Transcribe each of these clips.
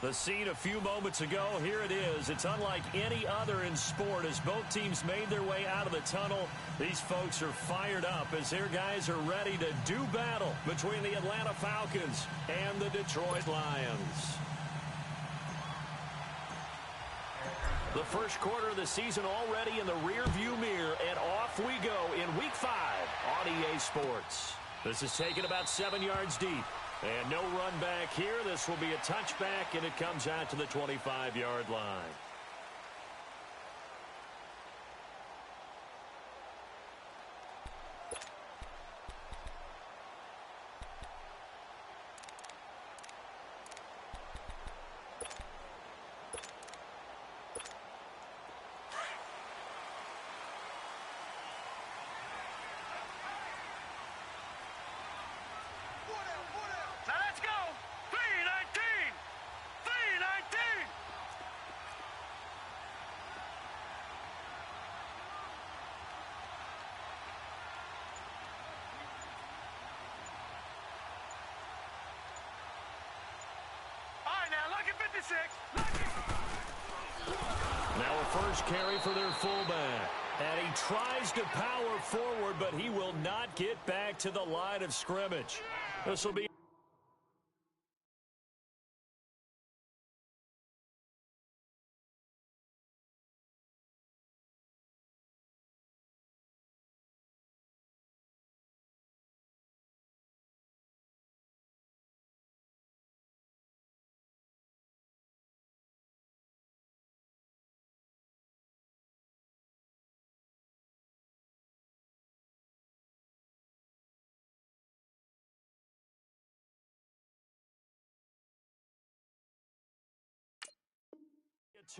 The scene a few moments ago, here it is. It's unlike any other in sport as both teams made their way out of the tunnel. These folks are fired up as their guys are ready to do battle between the Atlanta Falcons and the Detroit Lions. The first quarter of the season already in the rearview mirror, and off we go in Week 5 on EA Sports. This is taken about 7 yards deep. And no run back here. This will be a touchback, and it comes out to the 25-yard line. Now a first carry for their fullback. And he tries to power forward, but he will not get back to the line of scrimmage. This will be a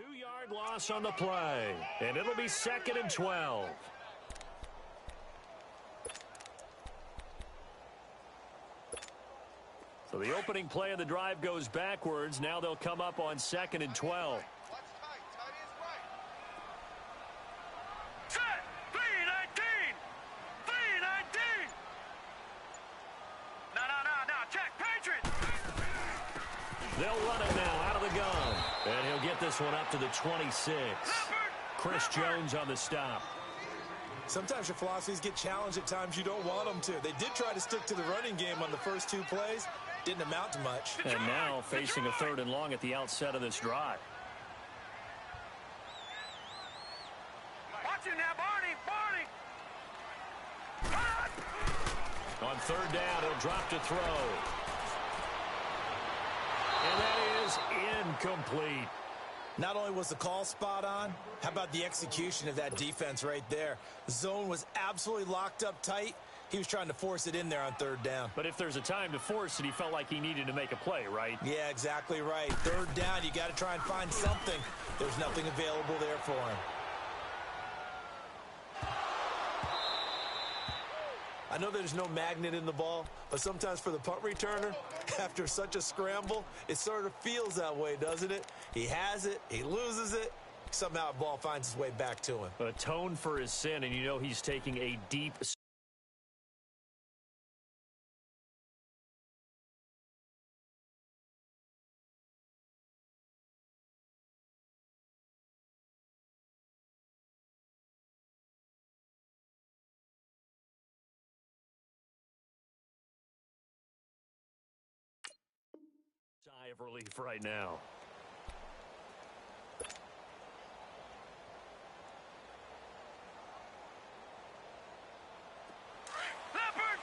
2-yard loss on the play, and it'll be 2nd and 12. So the opening play of the drive goes backwards. Now they'll come up on 2nd and 12. Set! 3-19! 3-19! No, check, Patriots! They'll run it now out of the gun. And he'll get this one up to the 26. Chris Jones on the stop. Sometimes your philosophies get challenged at times you don't want them to. They did try to stick to the running game on the first 2 plays. Didn't amount to much. And now facing a 3rd and long at the outset of this drive. Watch it now, Barney! On 3rd down, he'll drop to throw. And that is incomplete. Not only was the call spot on, how about the execution of that defense right there? The zone was absolutely locked up tight. He was trying to force it in there on 3rd down. But if there's a time to force it, he felt like he needed to make a play, right? Yeah, exactly right. 3rd down, you got to try and find something. There's nothing available there for him. I know there's no magnet in the ball, but sometimes for the punt returner, after such a scramble, it sort of feels that way, doesn't it? He has it, he loses it, somehow the ball finds its way back to him. Atone for his sin, and you know he's taking a deep sigh of relief right now. Leopard!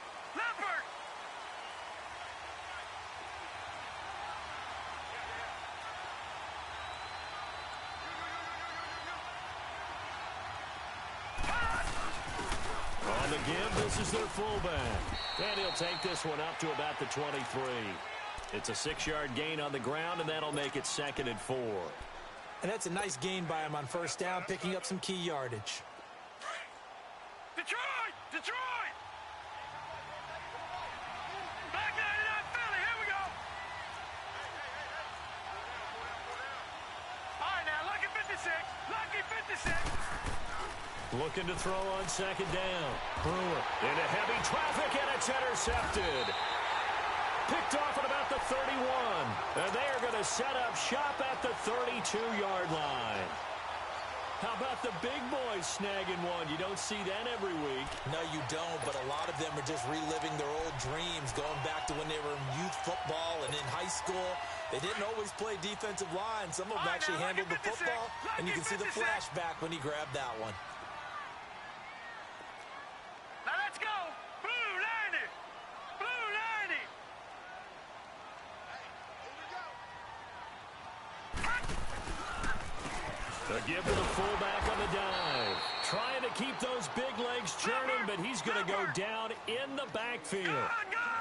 On the give, this is their fullback. And he'll take this one up to about the 23. It's a 6-yard gain on the ground, and that'll make it 2nd and 4. And that's a nice gain by him on 1st down, picking up some key yardage. Detroit! Back 99 Philly, here we go! All right, now, lucky 56! Looking to throw on 2nd down. Brewer into heavy traffic, and it's intercepted. picked off at about the 31. And they are going to set up shop at the 32-yard line. How about the big boys snagging one? You don't see that every week. No, you don't, but a lot of them are just reliving their old dreams, going back to when they were in youth football and in high school. They didn't always play defensive line. Some of them actually handled the football, and you can see the flashback when he grabbed that one. Now let's go. Blue 90. Blue 90. The give to the fullback on the dive. Trying to keep those big legs churning, but he's going to go down in the backfield.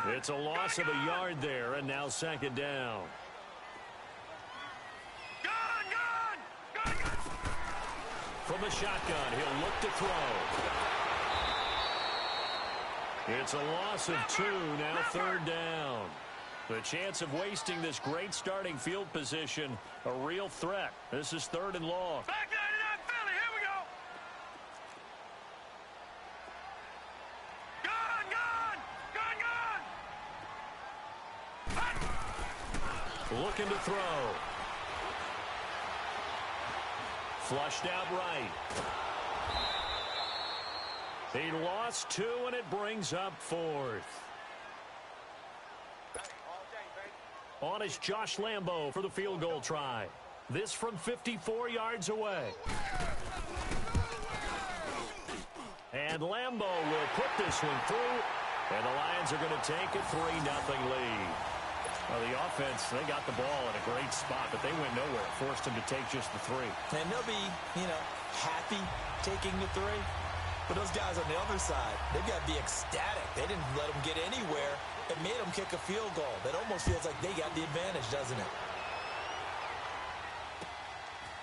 It's a loss of a yard there, and now second down. From the shotgun, he'll look to throw. It's a loss of 2, now third down. The chance of wasting this great starting field position, a real threat. This is 3rd and long. Back 99 Philly, here we go. Gun. Looking to throw. Flushed out right. He lost 2, and it brings up 4th. On is Josh Lambo for the field goal try. This from 54 yards away. And Lambo will put this one through, and the Lions are going to take a 3-0 lead. Well, the offense, they got the ball in a great spot, but they went nowhere. Forced them to take just the 3. And they'll be, happy taking the 3. But those guys on the other side, they've got to be ecstatic. They didn't let them get anywhere. It made them kick a field goal. That almost feels like they got the advantage, doesn't it?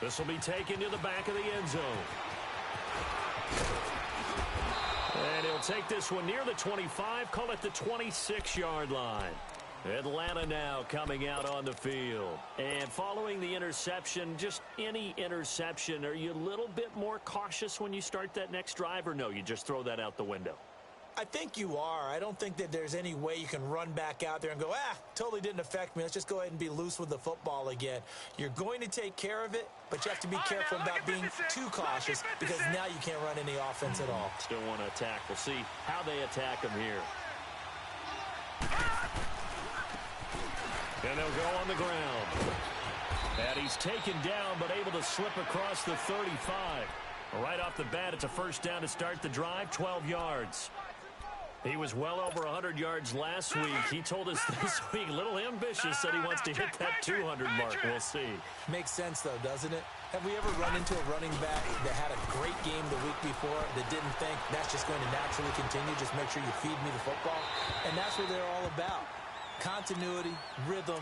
This will be taken to the back of the end zone. And he'll take this one near the 25, call it the 26-yard line. Atlanta now coming out on the field. And following the interception, just any interception, are you a little bit more cautious when you start that next drive, or no, you just throw that out the window? I think you are. I don't think that there's any way you can run back out there and go, totally didn't affect me. Let's just go ahead and be loose with the football again. You're going to take care of it, but you have to be careful about being too cautious because now you can't run any offense at all. Still want to attack. We'll see how they attack him here. And they'll go on the ground. And he's taken down, but able to slip across the 35. Right off the bat, it's a first down to start the drive, 12 yards. He was well over 100 yards last week. He told us this week, a little ambitious, said he wants to hit that 200 mark. We'll see. Makes sense, though, doesn't it? Have we ever run into a running back that had a great game the week before that didn't think that's just going to naturally continue? Just make sure you feed me the football. And that's what they're all about. Continuity, rhythm,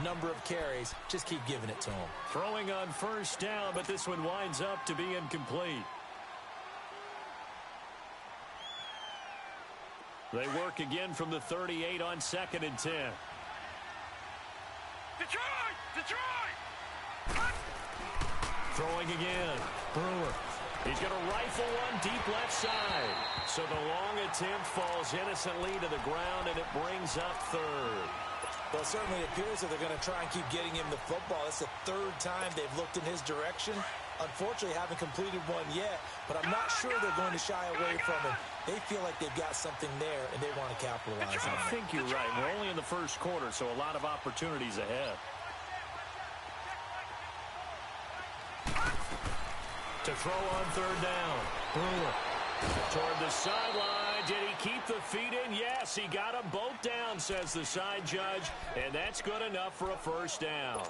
number of carries. Just keep giving it to them. Throwing on first down, but this one winds up to be incomplete. They work again from the 38 on 2nd and 10. Detroit! Detroit! Throwing again. Brewer. He's going to rifle one deep left side. So the long attempt falls innocently to the ground, and it brings up 3rd. Well, it certainly appears that they're going to try and keep getting him the football. It's the 3rd time they've looked in his direction. Unfortunately, haven't completed one yet, but I'm not sure they're going to shy away from him. They feel like they've got something there, and they want to capitalize on it. I think you're right. We're only in the first quarter, so a lot of opportunities ahead. To throw on 3rd down. Brewer. Toward the sideline. Did he keep the feet in? Yes, he got them both down, says the side judge, and that's good enough for a first down.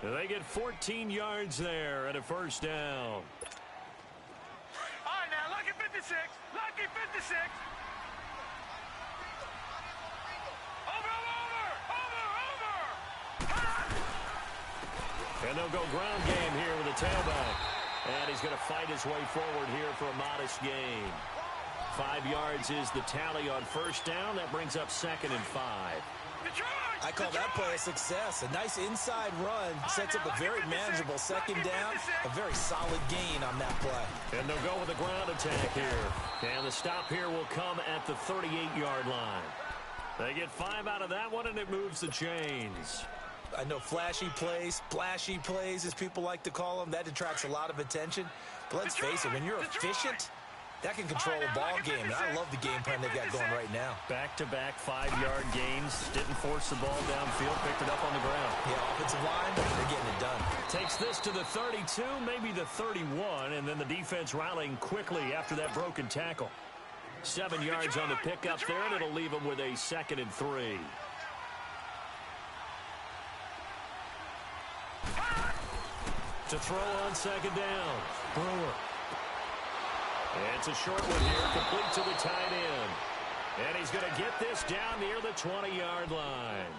They get 14 yards there and a first down. All right, now, lucky 56. Lucky 56. Over. And they'll go ground game here with a tailback. And he's going to fight his way forward here for a modest gain. 5 yards is the tally on first down. That brings up 2nd and 5. I call that play a success. A nice inside run sets up a very manageable 2nd down. A very solid gain on that play. And they'll go with a ground attack here. And the stop here will come at the 38-yard line. They get 5 out of that one, and it moves the chains. I know flashy plays, splashy plays, as people like to call them, that attracts a lot of attention. But let's face it, when you're efficient, that can control a ball game. And I love the game plan they've got going right now. Back-to-back 5-yard gains. Didn't force the ball downfield. Picked it up on the ground. Yeah, offensive line, they're getting it done. Takes this to the 32, maybe the 31, and then the defense rallying quickly after that broken tackle. 7 yards on the pickup there, and it'll leave them with a 2nd and 3. To throw on 2nd down. Brewer. It's a short one here, complete to the tight end. And he's going to get this down near the 20-yard line.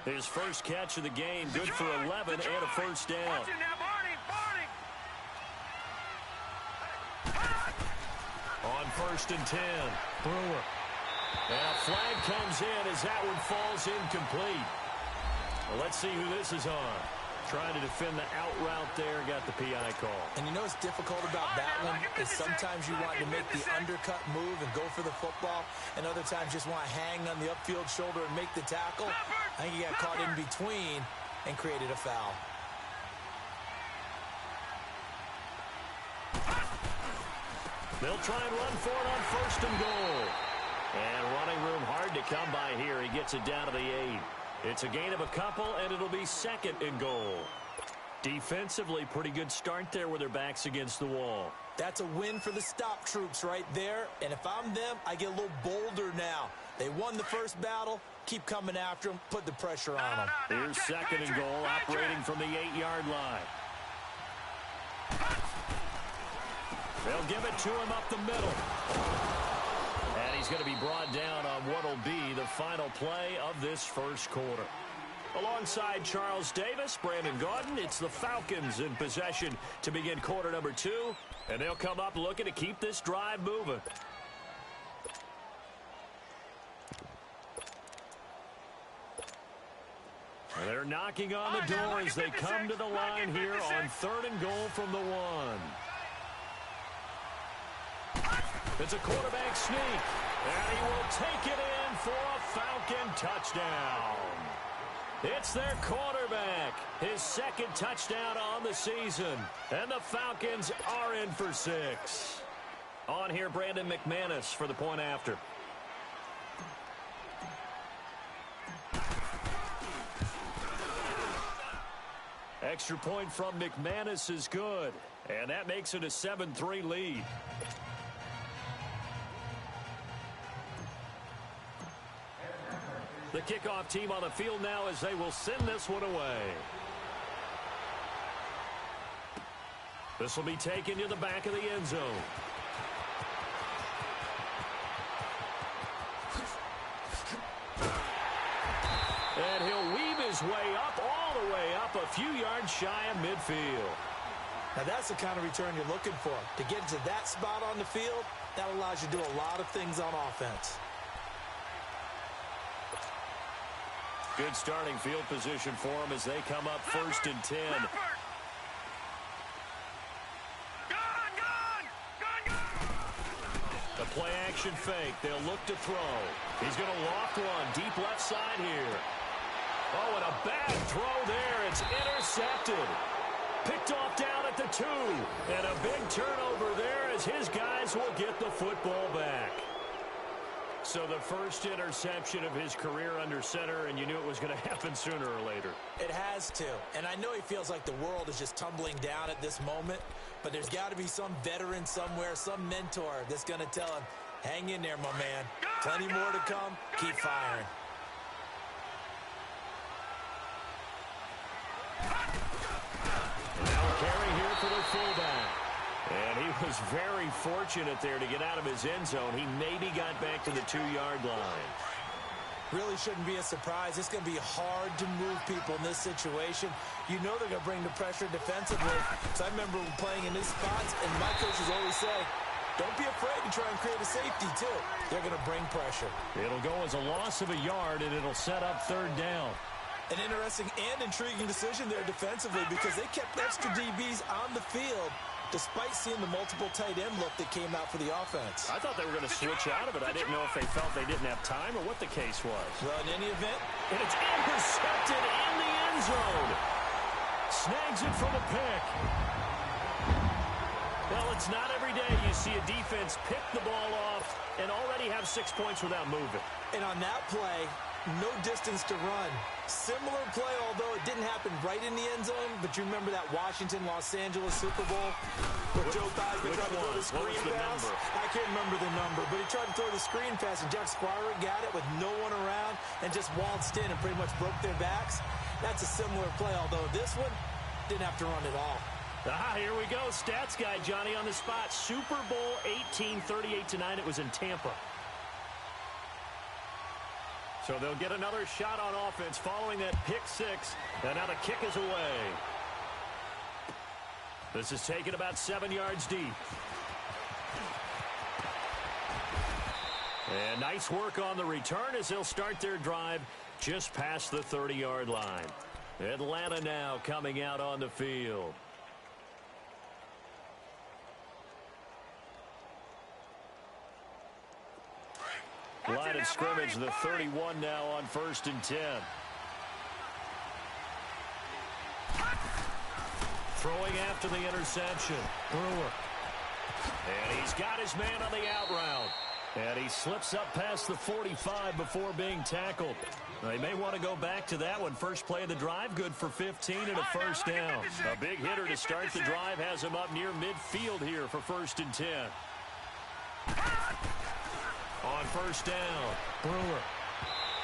His first catch of the game, good for 11 and a first down. On 1st and 10, Brewer. And a flag comes in as that one falls incomplete. Well, let's see who this is on. Trying to defend the out route there, got the PI call. And you know what's difficult about that one is sometimes you want to make the undercut move and go for the football, and other times just want to hang on the upfield shoulder and make the tackle. I think he got caught in between and created a foul. They'll try and run for it on 1st and goal. And running room hard to come by here. He gets it down to the 8. It's a gain of a couple, and it'll be 2nd and goal. Defensively, pretty good start there with their backs against the wall. That's a win for the stop troops right there. And if I'm them, I get a little bolder now. They won the first battle. Keep coming after them. Put the pressure on them. Here's 2nd and goal, operating from the 8-yard line. They'll give it to him up the middle. And he's going to be brought down on what will be the final play of this first quarter. Alongside Charles Davis, Brandon Gaudin, it's the Falcons in possession to begin quarter number 2. And they'll come up looking to keep this drive moving. And they're knocking on the door as they come to the line here on 3rd and goal from the 1. It's a quarterback sneak, and he will take it in for a Falcon touchdown. It's their quarterback, his 2nd touchdown on the season, and the Falcons are in for 6. On here, Brandon McManus for the point after. Extra point from McManus is good, and that makes it a 7-3 lead. The kickoff team on the field now as they will send this one away. This will be taken to the back of the end zone. And he'll weave his way up, all the way up, a few yards shy of midfield. Now that's the kind of return you're looking for. To get to that spot on the field, that allows you to do a lot of things on offense. Good starting field position for them as they come up 1st and 10. The play action fake. They'll look to throw. He's going to loft one deep left side here. Oh, and a bad throw there. It's intercepted. Picked off down at the 2. And a big turnover there as his guys will get the football back. So the first interception of his career under center, and you knew it was going to happen sooner or later. It has to. And I know he feels like the world is just tumbling down at this moment, but there's got to be some veteran somewhere, some mentor that's going to tell him, hang in there, my man. Plenty more to come. Keep firing. Now a carry here for the fullback. And he was very fortunate there to get out of his end zone. He maybe got back to the 2-yard line. Really shouldn't be a surprise. It's going to be hard to move people in this situation. You know they're going to bring the pressure defensively. So I remember playing in these spots, and my coaches always say, don't be afraid to try and create a safety, too. They're going to bring pressure. It'll go as a loss of a yard, and it'll set up 3rd down. An interesting and intriguing decision there defensively because they kept extra DBs on the field despite seeing the multiple tight end look that came out for the offense. I thought they were going to switch out of it. I didn't know if they felt they didn't have time or what the case was. Well, in any event, and it's intercepted in the end zone. Snags it for the pick. Well, it's not every day you see a defense pick the ball off and already have 6 points without moving. And on that play, no distance to run. Similar play, although it didn't happen right in the end zone, but you remember that Washington-Los Angeles Super Bowl where Joe Theismann tried to throw the screen pass? I can't remember the number, but he tried to throw the screen pass, and Jack Squire got it with no one around and just waltzed in and pretty much broke their backs. That's a similar play, although this one didn't have to run at all. Here we go. Stats guy Johnny on the spot. Super Bowl 18, 38-9. It was in Tampa. So they'll get another shot on offense following that pick six. And now the kick is away. This is taken about 7 yards deep. And nice work on the return as they'll start their drive just past the 30-yard line. Atlanta now coming out on the field. Line of scrimmage, the 31 now on 1st and 10. Throwing after the interception. Brewer. And he's got his man on the out route. And he slips up past the 45 before being tackled. They may want to go back to that one. First play of the drive, good for 15 and a first down. A big hitter to start the drive has him up near midfield here for 1st and 10. On 1st down, Brewer.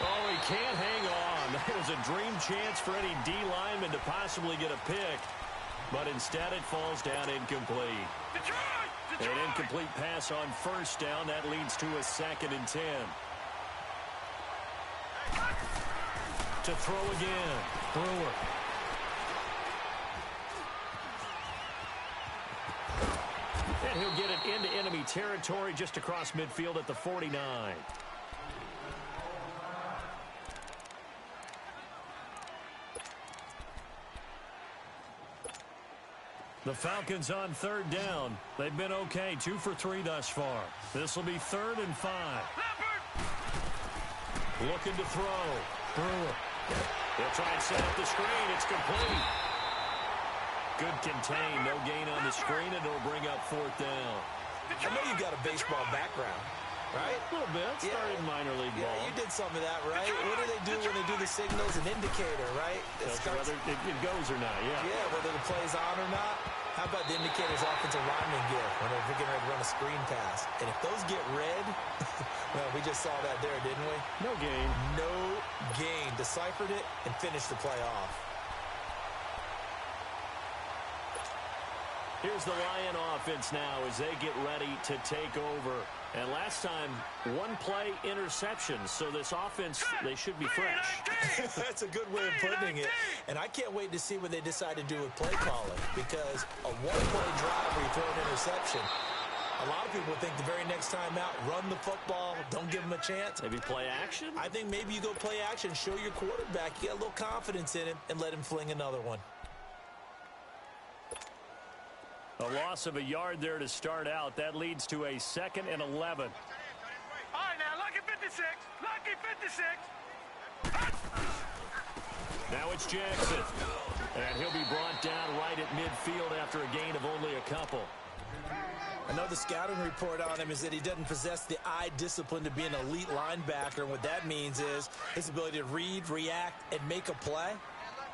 Oh, he can't hang on. That was a dream chance for any D lineman to possibly get a pick. But instead it falls down incomplete. An incomplete pass on 1st down. That leads to a 2nd and 10. To throw again, Brewer. And he'll get it into enemy territory just across midfield at the 49. The Falcons on 3rd down. They've been okay, 2 for 3 thus far. This will be 3rd and 5. Looking to throw. Brewer. They'll try and set up the screen. It's complete. Good contain. No gain on the screen, and it'll bring up 4th down. I know you've got a baseball background, right? A little bit. Started minor league ball. Yeah, you did some of that, right? What do they do when they do the signals? An indicator, right? Whether it goes or not, yeah. Yeah, whether the play's on or not. How about the indicators offensive linemen give when they're getting ready to run a screen pass? And if those get red, well, we just saw that there, didn't we? No gain. No gain. Deciphered it and finished the play off. Here's the Lion offense now as they get ready to take over. And last time, one play interception. So this offense, they should be fresh. That's a good way of putting it. And I can't wait to see what they decide to do with play calling. Because a one-play drive where you throw an interception, a lot of people think the very next time out, run the football, don't give them a chance. Maybe play action? I think maybe you go play action, show your quarterback, you got a little confidence in him, and let him fling another one. A loss of a yard there to start out. That leads to a 2nd and 11. All right, now, lucky 56. Lucky 56. Now it's Jackson. And he'll be brought down right at midfield after a gain of only a couple. I know the scouting report on him is that he doesn't possess the eye discipline to be an elite linebacker. And what that means is his ability to read, react, and make a play.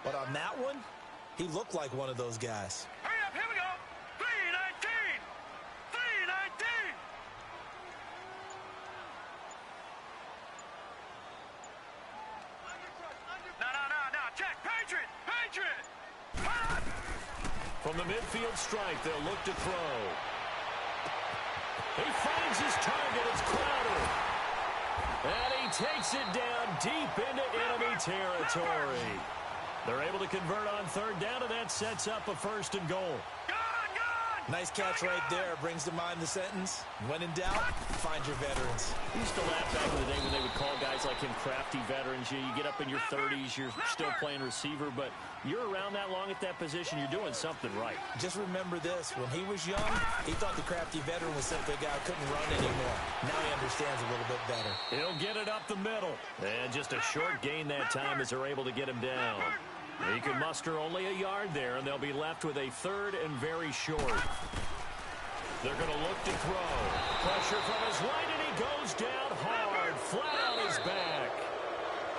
But on that one, he looked like one of those guys. Hurry up, here we go. 319. 319. No. Check. Patriot. From the midfield strike, they'll look to throw. He finds his target. It's Crowder. And he takes it down deep into enemy territory. They're able to convert on 3rd down, and that sets up a 1st and goal. Good. Nice catch right there. Brings to mind the sentence, when in doubt, find your veterans. I used to laugh back in the day when they would call guys like him crafty veterans. You get up in your 30s, you're still playing receiver, but you're around that long at that position, you're doing something right. Just remember this. When he was young, he thought the crafty veteran was simply a guy who couldn't run anymore. Now he understands a little bit better. He'll get it up the middle. And just a short gain that time as they're able to get him down. He can muster only a yard there, and they'll be left with a third and very short. They're going to look to throw. Pressure from his right, and he goes down hard, flat on his back.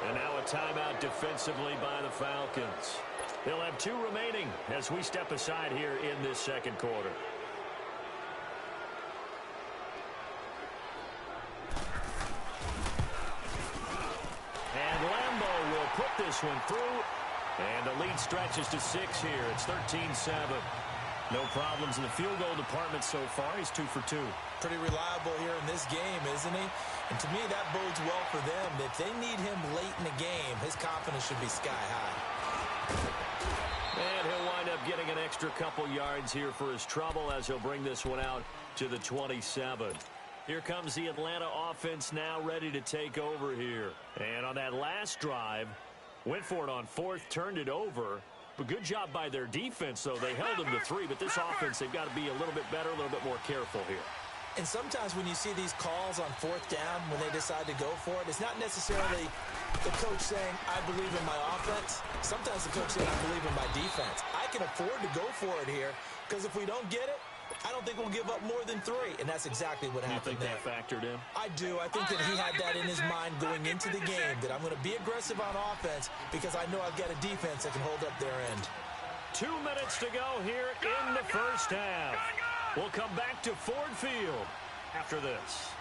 And now a timeout defensively by the Falcons. They'll have 2 remaining as we step aside here in this second quarter. And Lambeau will put this one through. And the lead stretches to 6 here. It's 13-7. No problems in the field goal department so far. He's 2 for 2. Pretty reliable here in this game, isn't he? And to me, that bodes well for them. If they need him late in the game, his confidence should be sky high. And he'll wind up getting an extra couple yards here for his trouble as he'll bring this one out to the 27. Here comes the Atlanta offense now ready to take over here. And on that last drive, went for it on 4th, turned it over. But good job by their defense, though. They held them to 3, but this offense, they've got to be a little bit better, a little bit more careful here. And sometimes when you see these calls on 4th down, when they decide to go for it, it's not necessarily the coach saying, I believe in my offense. Sometimes the coach saying, I believe in my defense. I can afford to go for it here, because if we don't get it, I don't think we'll give up more than 3, and that's exactly what happened there. You think that factored in? I do. I think that he had that in his mind going into the game, that I'm going to be aggressive on offense because I know I've got a defense that can hold up their end. 2 minutes to go here in the first half. We'll come back to Ford Field after this.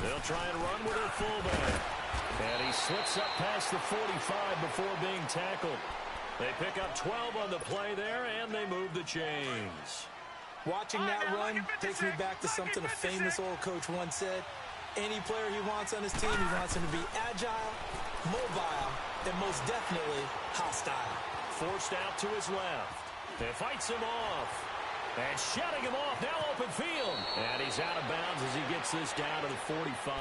They'll try and run with their fullback. And he slips up past the 45 before being tackled. They pick up 12 on the play there, and they move the chains. Watching that run takes me back to something a famous old coach once said. Any player he wants on his team, he wants him to be agile, mobile, and most definitely hostile. Forced out to his left. And fights him off. And shutting him off, now open field. And he's out of bounds as he gets this down to the 45.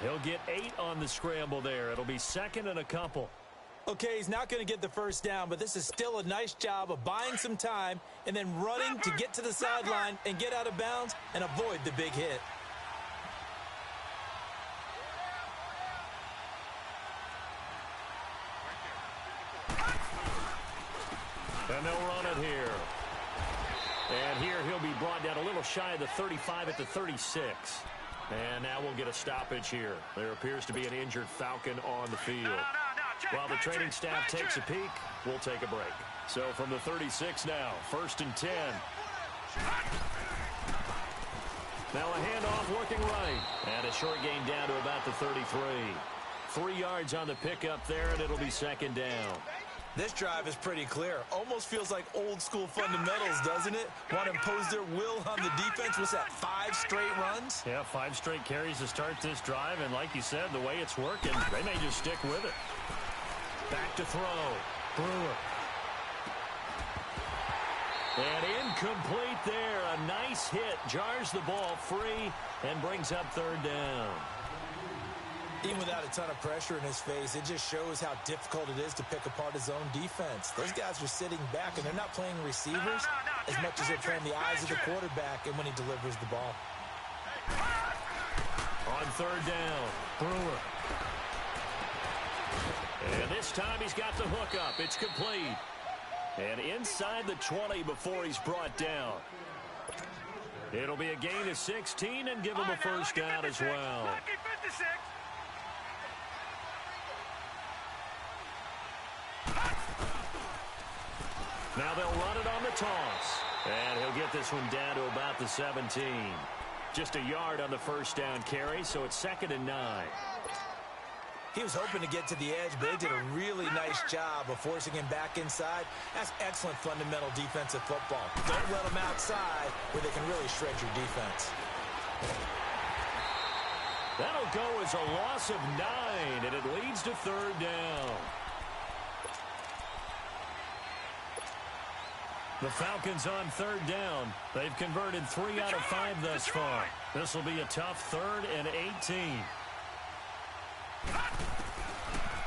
He'll get 8 on the scramble there. It'll be 2nd and a couple. Okay, he's not going to get the first down, but this is still a nice job of buying some time and then running to get to the sideline and get out of bounds and avoid the big hit. And they'll run it here. And here he'll be brought down a little shy of the 35 at the 36. And now we'll get a stoppage here. There appears to be an injured Falcon on the field. While the training staff takes a peek, we'll take a break. So from the 36 now, 1st and 10. Now a handoff working right. And a short gain down to about the 33. 3 yards on the pickup there, and it'll be 2nd down. This drive is pretty clear. Almost feels like old school fundamentals, doesn't it? Want to impose their will on the defense. What's that, 5 straight runs? Yeah, 5 straight carries to start this drive. And like you said, the way it's working, they may just stick with it. Back to throw. Brewer. And incomplete there. A nice hit. Jars the ball free and brings up 3rd down. Even without a ton of pressure in his face, it just shows how difficult it is to pick apart his own defense. Those guys are sitting back, and they're not playing receivers as much as they're playing the eyes of the quarterback and when he delivers the ball. On 3rd down, Brewer. And this time he's got the hook up. It's complete. And inside the 20 before he's brought down. It'll be a gain of 16 and give him a first down as well. Now they'll run it on the toss. And he'll get this one down to about the 17. Just a yard on the first down carry, so it's 2nd and 9. He was hoping to get to the edge, but they did a really nice job of forcing him back inside. That's excellent fundamental defensive football. Don't let them outside where they can really shred your defense. That'll go as a loss of 9, and it leads to 3rd down. The Falcons on third down. They've converted 3 out of 5 thus far. This will be a tough 3rd and 18.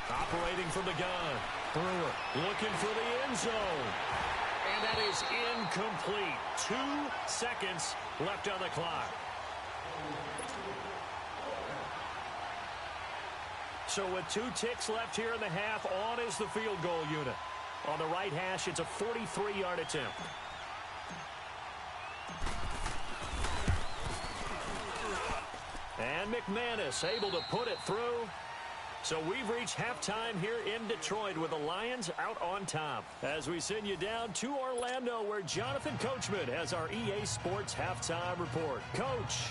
Operating from the gun. Brewer looking for the end zone. And that is incomplete. 2 seconds left on the clock. So with 2 ticks left here in the half, on is the field goal unit. On the right hash, it's a 43-yard attempt. And McManus able to put it through. So we've reached halftime here in Detroit with the Lions out on top. As we send you down to Orlando, where Jonathan Coachman has our EA Sports halftime report. Coach.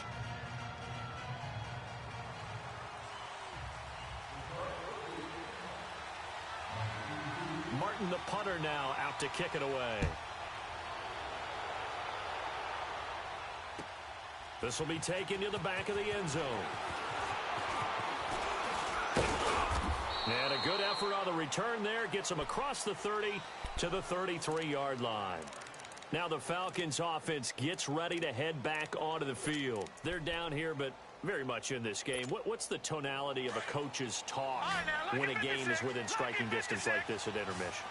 Martin, the punter, now out to kick it away. This will be taken to the back of the end zone. And a good effort on the return there. Gets him across the 30 to the 33-yard line. Now the Falcons offense gets ready to head back onto the field. They're down here, but very much in this game. What's the tonality of a coach's talk when a game is within striking distance like this at intermission?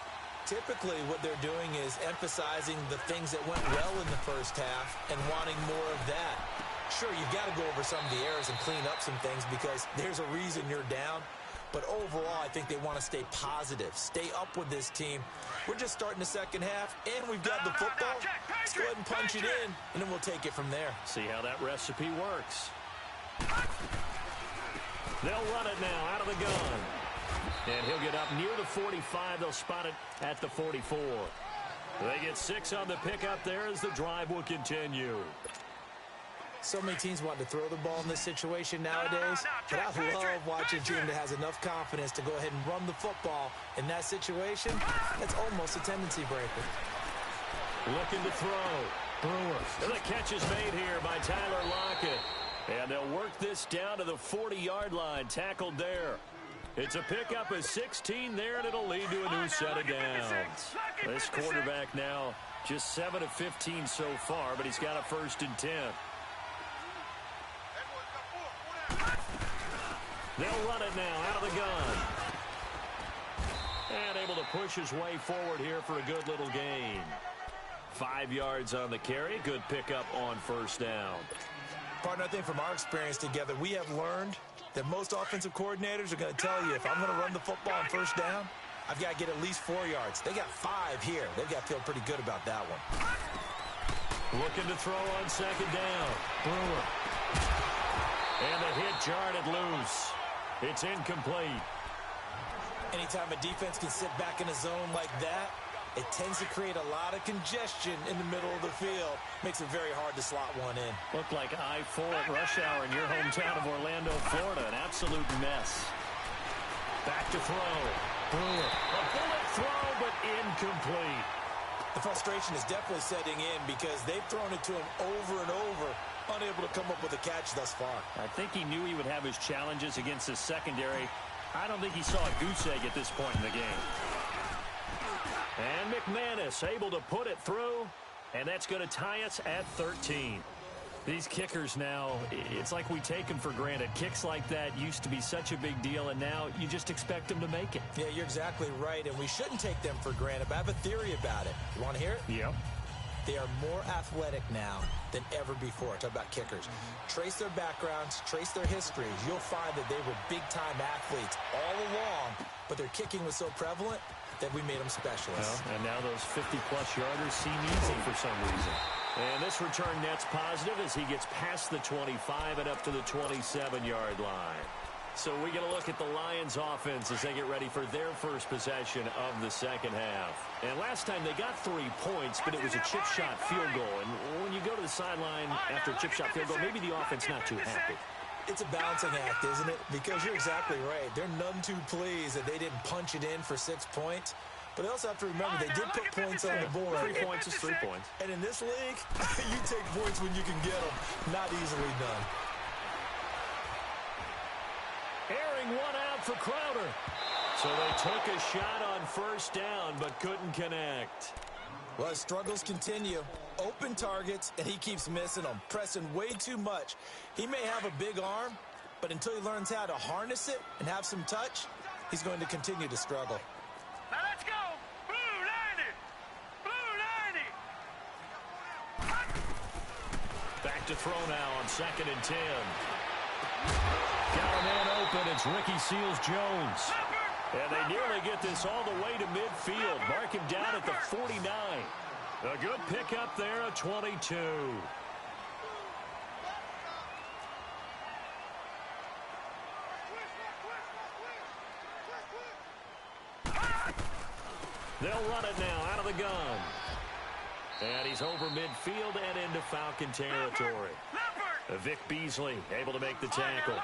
Typically, what they're doing is emphasizing the things that went well in the first half and wanting more of that. Sure, you've got to go over some of the errors and clean up some things because there's a reason you're down. But overall, I think they want to stay positive, stay up with this team. We're just starting the second half, and we've got the football. Let's go ahead and punch it in, and then we'll take it from there. See how that recipe works. They'll run it now out of the gun. And he'll get up near the 45. They'll spot it at the 44. They get 6 on the pickup there as the drive will continue. So many teams want to throw the ball in this situation nowadays, but I love watching a team that has enough confidence to go ahead and run the football. In that situation, that's almost a tendency breaker. Looking to throw. Brewer. And the catch is made here by Tyler Lockett. And they'll work this down to the 40-yard line. Tackled there. It's a pickup of 16 there, and it'll lead to a new set of downs. This quarterback now just 7 of 15 so far, but he's got a 1st and 10. They'll run it now out of the gun. And able to push his way forward here for a good little gain. 5 yards on the carry. Good pickup on 1st down. Partner, I think from our experience together, we have learned that most offensive coordinators are going to tell you, if I'm going to run the football on 1st down, I've got to get at least 4 yards. They got 5 here. They've got to feel pretty good about that one. Looking to throw on 2nd down. Brewer. And the hit jarred it loose. It's incomplete. Anytime a defense can sit back in a zone like that, it tends to create a lot of congestion in the middle of the field. Makes it very hard to slot one in. Looked like I-4 at rush hour in your hometown of Orlando, Florida. An absolute mess. Back to throw. Brewer. A bullet throw, but incomplete. The frustration is definitely setting in because they've thrown it to him over and over, unable to come up with a catch thus far. I think he knew he would have his challenges against his secondary. I don't think he saw a goose egg at this point in the game. And McManus able to put it through, and that's going to tie us at 13. These kickers now, it's like we take them for granted. Kicks like that used to be such a big deal, and now you just expect them to make it. Yeah, you're exactly right, and we shouldn't take them for granted, but I have a theory about it. You want to hear it? Yep. They are more athletic now than ever before. Talk about kickers. Trace their backgrounds, trace their histories. You'll find that they were big-time athletes all along, but their kicking was so prevalent that we made them specialists. Well, and now those 50-plus yarders seem easy for some reason. And this return net's positive as he gets past the 25 and up to the 27-yard line. So we get a look at the Lions offense as they get ready for their first possession of the second half. And last time they got 3 points, but it was a chip shot field goal. And when you go to the sideline after a chip shot field goal, maybe the offense not too happy. It's a balancing act, isn't it? Because you're exactly right. They're none too pleased that they didn't punch it in for 6 points. But they also have to remember they did put points on the board. 3 points is 3 points. And in this league, you take points when you can get them. Not easily done. Airing one out for Crowder. So they took a shot on 1st down, but couldn't connect. Well, his struggles continue. Open targets, and he keeps missing them, pressing way too much. He may have a big arm, but until he learns how to harness it and have some touch, he's going to continue to struggle. Now let's go. Blue 90. Blue 90. Back to throw now on 2nd and 10. Got a man open. It's Ricky Seals-Jones. And they nearly get this all the way to midfield. Mark him down at the 49. A good pickup there at 22. They'll run it now out of the gun. And he's over midfield and into Falcon territory. Vic Beasley able to make the tackle.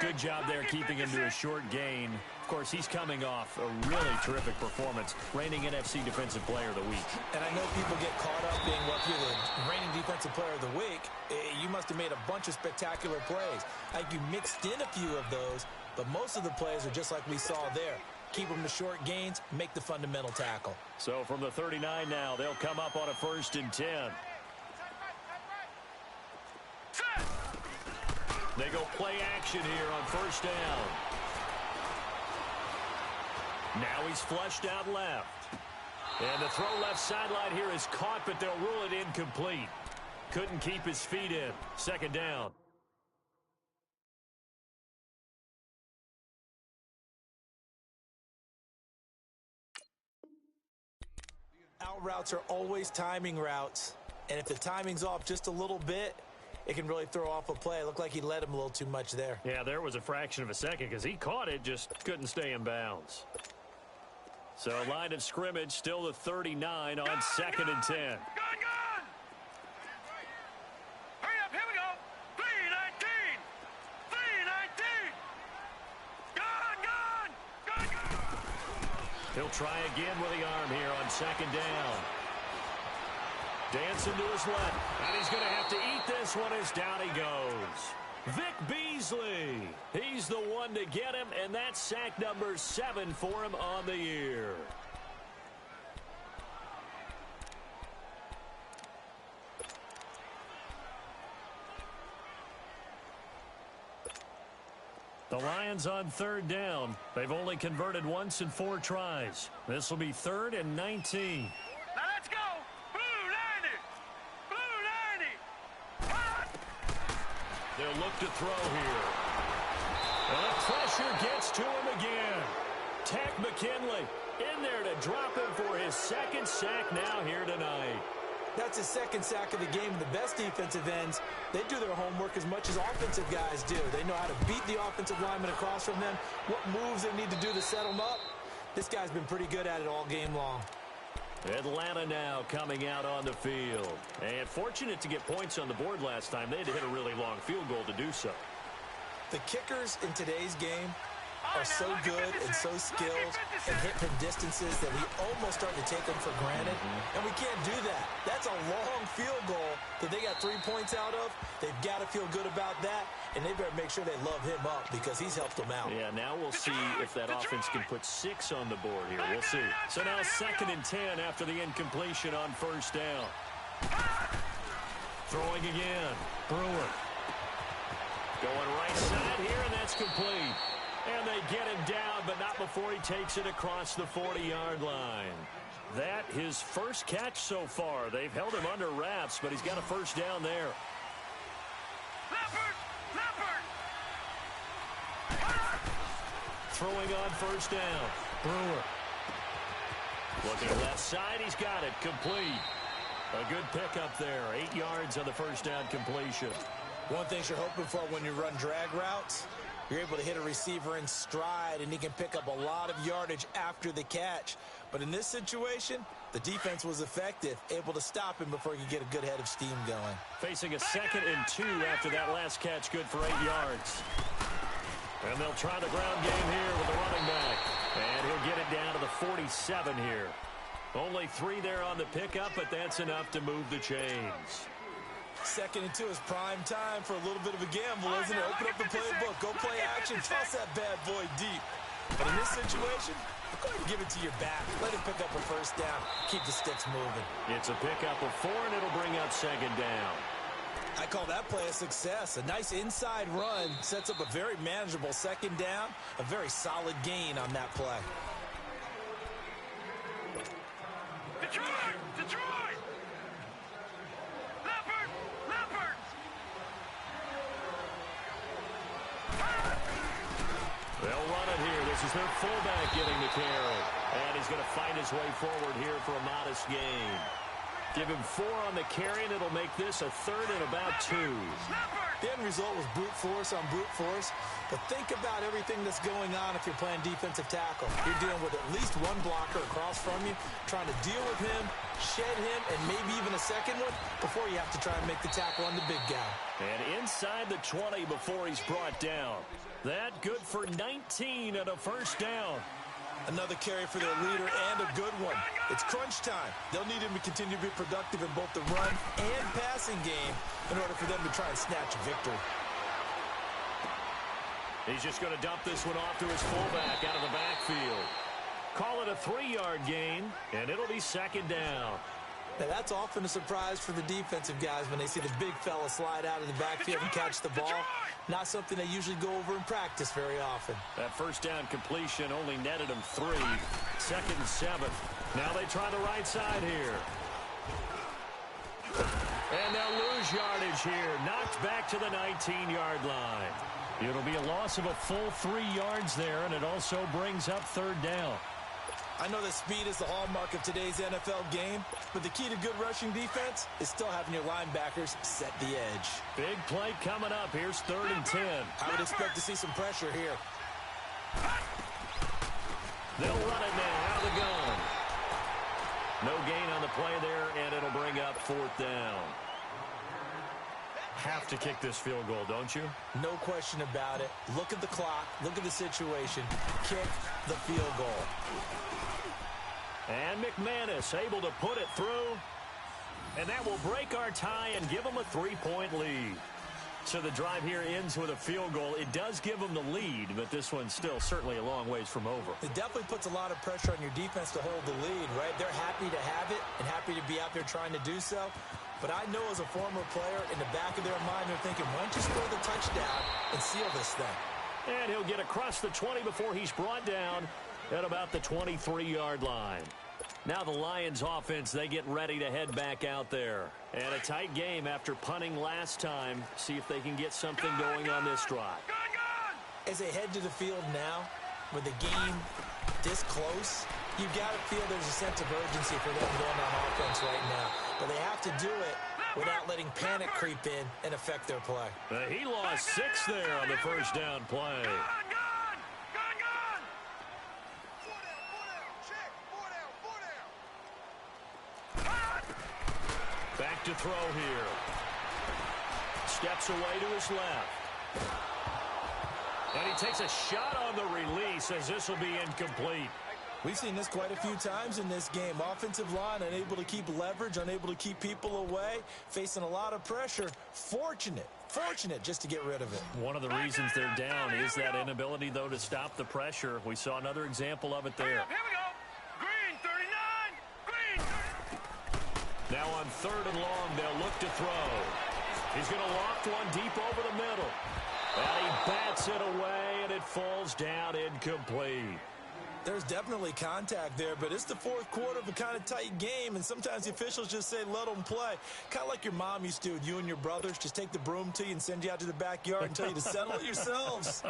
Good job there keeping him to a short gain. Of course, he's coming off a really terrific performance, reigning NFC Defensive Player of the Week. And I know people get caught up being, well, if you're the reigning Defensive Player of the Week, you must have made a bunch of spectacular plays. I think you mixed in a few of those, but most of the plays are just like we saw there. Keep them to short gains, make the fundamental tackle. So from the 39 now, they'll come up on a 1st and 10. They go play action here on 1st down. Now he's flushed out left. And the throw left sideline here is caught, but they'll rule it incomplete. Couldn't keep his feet in. 2nd down. Out routes are always timing routes. And if the timing's off just a little bit, it can really throw off a play. It looked like he let him a little too much there. Yeah, there was a fraction of a second because he caught it, just couldn't stay in bounds. So line of scrimmage, still the 39 on 2nd and 10. Gone. Hurry up, here we go. 319. 319. Gone. He'll try again with the arm here on 2nd down. Dancing to his left, and he's going to have to eat this one as down he goes. Vic Beasley, he's the one to get him, and that's sack number 7 for him on the year. The Lions on 3rd down. They've only converted once in 4 tries. This will be 3rd and 19. Now let's go. Blue 90. Blue 90. They'll look to throw here. And the pressure gets to him again. Tack McKinley in there to drop him for his 2nd sack now here tonight. That's his 2nd sack of the game. The best defensive ends, they do their homework as much as offensive guys do. They know how to beat the offensive lineman across from them, what moves they need to do to set them up. This guy's been pretty good at it all game long. Atlanta now coming out on the field. And fortunate to get points on the board last time. They had to hit a really long field goal to do so. The kickers in today's game are so good and so skilled and hit from distances that we almost start to take them for granted. And we can't do that. That's a long field goal that they got 3 points out of. They've got to feel good about that, and they better make sure they love him up because he's helped them out. Yeah, now we'll see if that offense can put 6 on the board here. We'll see. So now 2nd and 10 after the incompletion on 1st down. Throwing again. Brewer. Going right side here, and that's complete. And they get him down, but not before he takes it across the 40-yard line. That his first catch so far. They've held him under wraps, but he's got a 1st down there. Leopard. Throwing on 1st down. Brewer. Looking left side, he's got it. Complete. A good pickup there. 8 yards on the 1st down completion. One thing you're hoping for when you run drag routes, you're able to hit a receiver in stride, and he can pick up a lot of yardage after the catch. But in this situation, the defense was effective, able to stop him before he could get a good head of steam going. Facing a 2nd and 2 after that last catch, good for 8 yards. And they'll try the ground game here with the running back. And he'll get it down to the 47 here. Only 3 there on the pickup, but that's enough to move the chains. 2nd and 2 is prime time for a little bit of a gamble, isn't it? Open up the playbook, go play action, toss that bad boy deep. But in this situation, Go ahead and give it to your back. Let him pick up a first down. Keep the sticks moving. It's a pickup of 4, and it'll bring up second down. I call that play a success. A nice inside run sets up a very manageable second down. A very solid gain on that play. Detroit! Detroit! Leopard! Leopard! They'll run it here. This is their fullback getting the carry. And he's going to find his way forward here for a modest gain. Give him 4 on the carry, and it'll make this a 3rd and about 2. The end result was brute force on brute force. But think about everything that's going on if you're playing defensive tackle. You're dealing with at least one blocker across from you, trying to deal with him, shed him, and maybe even a second one before you have to try and make the tackle on the big guy. And inside the 20 before he's brought down. That good for 19 and a first down. Another carry for their leader and a good one. It's crunch time. They'll need him to continue to be productive in both the run and passing game in order for them to try and snatch a victory. He's just going to dump this one off to his fullback out of the backfield. Call it a 3-yard gain, and it'll be second down. Now, that's often a surprise for the defensive guys when they see the big fella slide out of the backfield and catch the ball. Not something they usually go over in practice very often. That first down completion only netted him 3. 2nd and 7. Now they try the right side here. And they'll lose yardage here. Knocked back to the 19-yard line. It'll be a loss of a full 3 yards there, and it also brings up 3rd down. I know that speed is the hallmark of today's NFL game, but the key to good rushing defense is still having your linebackers set the edge. Big play coming up. Here's 3rd and 10. I would expect to see some pressure here. They'll run it now out of the gun. No gain on the play there, and it'll bring up 4th down. Have to kick this field goal, don't you? No question about it. Look at the clock. Look at the situation. Kick the field goal. And McManus able to put it through. And that will break our tie and give them a 3-point lead. So the drive here ends with a field goal. It does give them the lead, but this one's still certainly a long ways from over. It definitely puts a lot of pressure on your defense to hold the lead, right? They're happy to have it and happy to be out there trying to do so. But I know as a former player, in the back of their mind, they're thinking, why don't you score the touchdown and seal this thing? And he'll get across the 20 before he's brought down at about the 23-yard line. Now the Lions offense, they get ready to head back out there. And a tight game after punting last time. See if they can get something going on this drive. As they head to the field now, with the game this close, you've got to feel there's a sense of urgency for them going on offense right now. But they have to do it without letting panic creep in and affect their play. He lost 6 there on the first down play. Back to throw here. Steps away to his left. And he takes a shot on the release as this will be incomplete. We've seen this quite a few times in this game. Offensive line unable to keep leverage, unable to keep people away, facing a lot of pressure. Fortunate just to get rid of it. One of the reasons they're down is that inability, though, to stop the pressure. We saw another example of it there. Here we go. Green 39. Green 30. Now on 3rd and long, they'll look to throw. He's going to loft one deep over the middle. And he bats it away, and it falls down incomplete. There's definitely contact there, but it's the 4th quarter of a kind of tight game, and sometimes the officials just say, let them play. Kind of like your mom used to, you and your brothers, just take the broom to you and send you out to the backyard and tell you to settle it yourselves.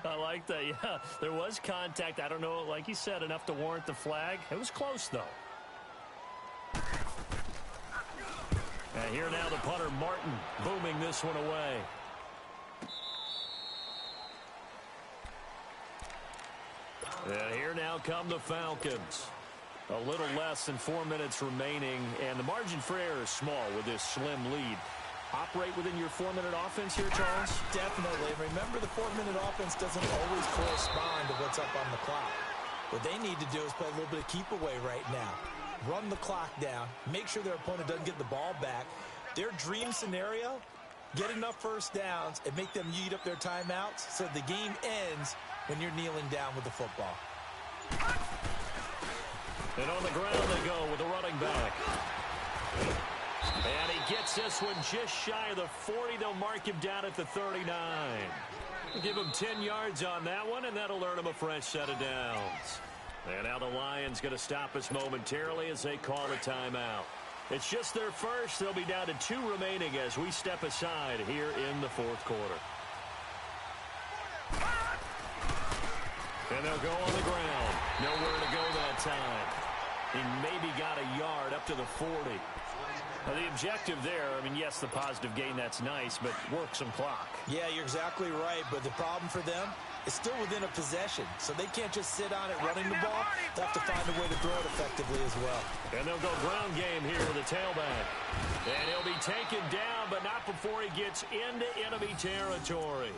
I like that, yeah. There was contact. I don't know, like you said, enough to warrant the flag. It was close, though. And here now the punter, Martin, booming this one away. And here now come the Falcons. A little less than 4 minutes remaining, and the margin for error is small with this slim lead. Operate within your 4-minute offense here, Charles? Definitely. Remember, the 4-minute offense doesn't always correspond to what's up on the clock. What they need to do is play a little bit of keep away right now. Run the clock down. Make sure their opponent doesn't get the ball back. Their dream scenario, get enough first downs and make them eat up their timeouts so the game ends when you're kneeling down with the football. And on the ground they go with the running back. And he gets this one just shy of the 40. They'll mark him down at the 39. Give him 10 yards on that one, and that'll earn him a fresh set of downs. And now the Lions going to stop us momentarily as they call a timeout. It's just their first. They'll be down to 2 remaining as we step aside here in the fourth quarter. And they'll go on the ground. Nowhere to go that time. He maybe got a yard up to the 40. Now, the objective there, I mean, yes, the positive gain, that's nice, but work some clock. Yeah, you're exactly right, but the problem for them is still within a possession, so they can't just sit on it running the ball. They'll have to find a way to throw it effectively as well. And they'll go ground game here with the tailback. And he'll be taken down, but not before he gets into enemy territory.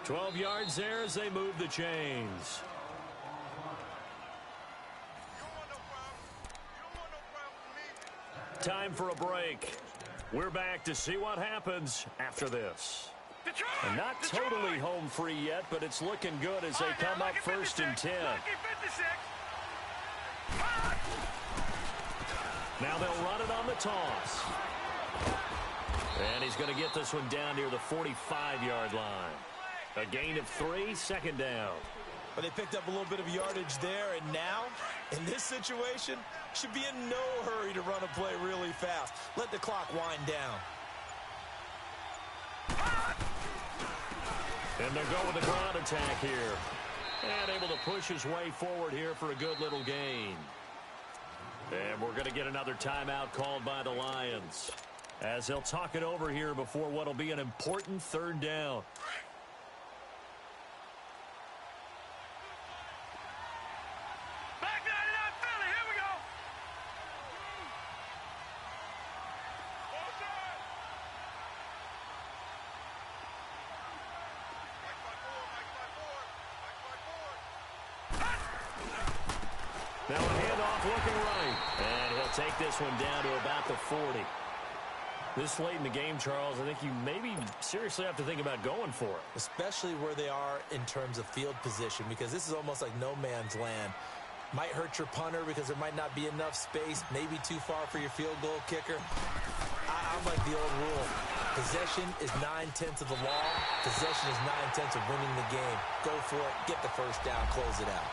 12 yards there as they move the chains. Time for a break. We're back to see what happens after this. And not totally home free yet, but it's looking good as they come up first and 10. Now they'll run it on the toss. And he's going to get this one down near the 45-yard line. A gain of 3, second down. But they picked up a little bit of yardage there, and now, in this situation, should be in no hurry to run a play really fast. Let the clock wind down. And they'll go with the ground attack here. And able to push his way forward here for a good little gain. And we're going to get another timeout called by the Lions, as they'll talk it over here before what will be an important third down. Now a handoff looking right. And he'll take this one down to about the 40. This late in the game, Charles, I think you maybe seriously have to think about going for it. Especially where they are in terms of field position, because this is almost like no man's land. Might hurt your punter because there might not be enough space, maybe too far for your field goal kicker. I'm like the old rule. Possession is 9/10 of the law. Possession is 9/10 of winning the game. Go for it, get the first down, close it out.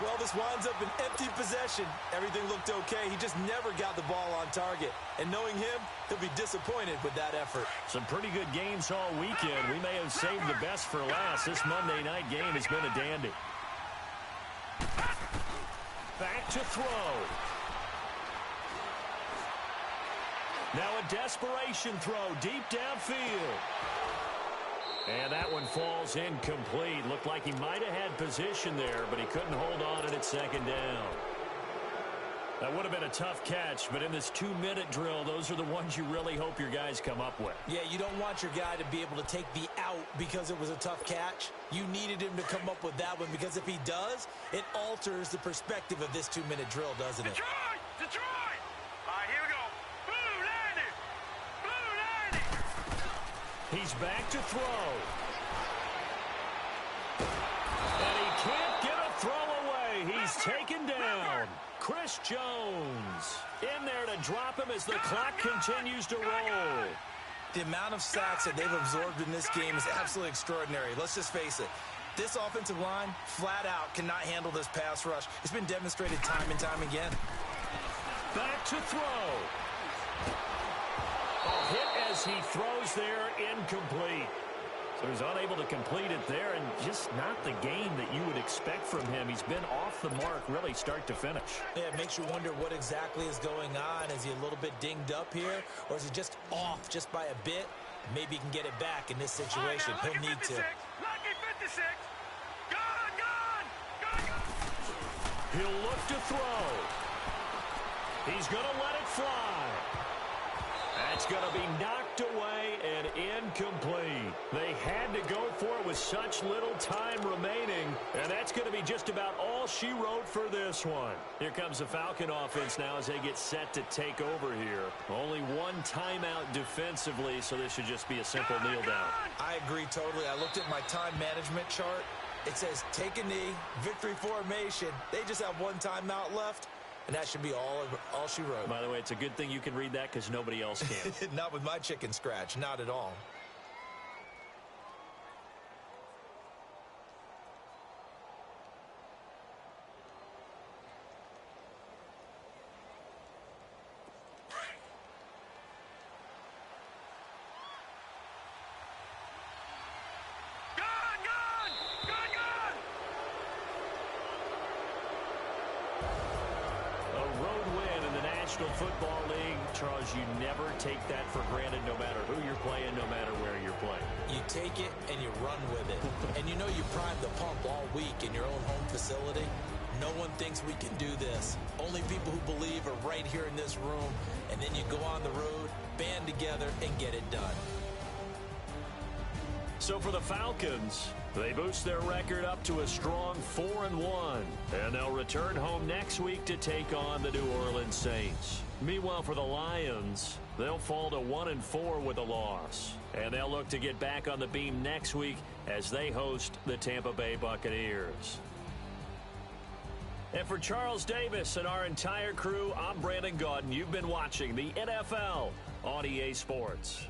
Well, this winds up an empty possession. Everything looked okay. He just never got the ball on target. And knowing him, he'll be disappointed with that effort. Some pretty good games all weekend. We may have saved the best for last. This Monday night game has been a dandy. Back to throw. Now a desperation throw deep downfield. And that one falls incomplete. Looked like he might have had position there, but he couldn't hold on at second down. That would have been a tough catch, but in this 2-minute drill, those are the ones you really hope your guys come up with. Yeah, you don't want your guy to be able to take the out because it was a tough catch. You needed him to come up with that one, because if he does, it alters the perspective of this 2-minute drill, doesn't it? Detroit! Detroit! All right, here we go. Blue landing! Blue landing! He's back to throw. And he can't get a throw away. He's taken down. Chris Jones in there to drop him as the clock continues to roll. The amount of sacks that they've absorbed in this game is absolutely extraordinary. Let's just face it. This offensive line, flat out, cannot handle this pass rush. It's been demonstrated time and time again. Back to throw. A hit as he throws there, incomplete. So he's unable to complete it there, and just not the game that you would expect from him. He's been off the mark really start to finish. Yeah, it makes you wonder what exactly is going on. Is he a little bit dinged up here, or is he just off just by a bit? Maybe he can get it back in this situation. Right, he'll need 56, to. Lucky 56. Gone! He'll look to throw. He's going to let it fly. That's going to be knocked away and incomplete. They had to go for it with such little time remaining, and that's going to be just about all she wrote for this one. Here comes the Falcon offense now as they get set to take over here. Only one timeout defensively, so this should just be a simple kneel down. I agree totally. I looked at my time management chart. It says take a knee, victory formation. They just have one timeout left. and that should be all she wrote. By the way, it's a good thing you can read that because nobody else can. Not with my chicken scratch, not at all. Football League, Charles, you never take that for granted no matter who you're playing, no matter where you're playing. You take it and you run with it. And you know you primed the pump all week in your own home facility. No one thinks we can do this. Only people who believe are right here in this room. And then you go on the road, band together, and get it done. So for the Falcons, they boost their record up to a strong 4-1, and they'll return home next week to take on the New Orleans Saints. Meanwhile, for the Lions, they'll fall to 1-4 with a loss, and they'll look to get back on the beam next week as they host the Tampa Bay Buccaneers. And for Charles Davis and our entire crew, I'm Brandon Gaudin. You've been watching the NFL on EA Sports.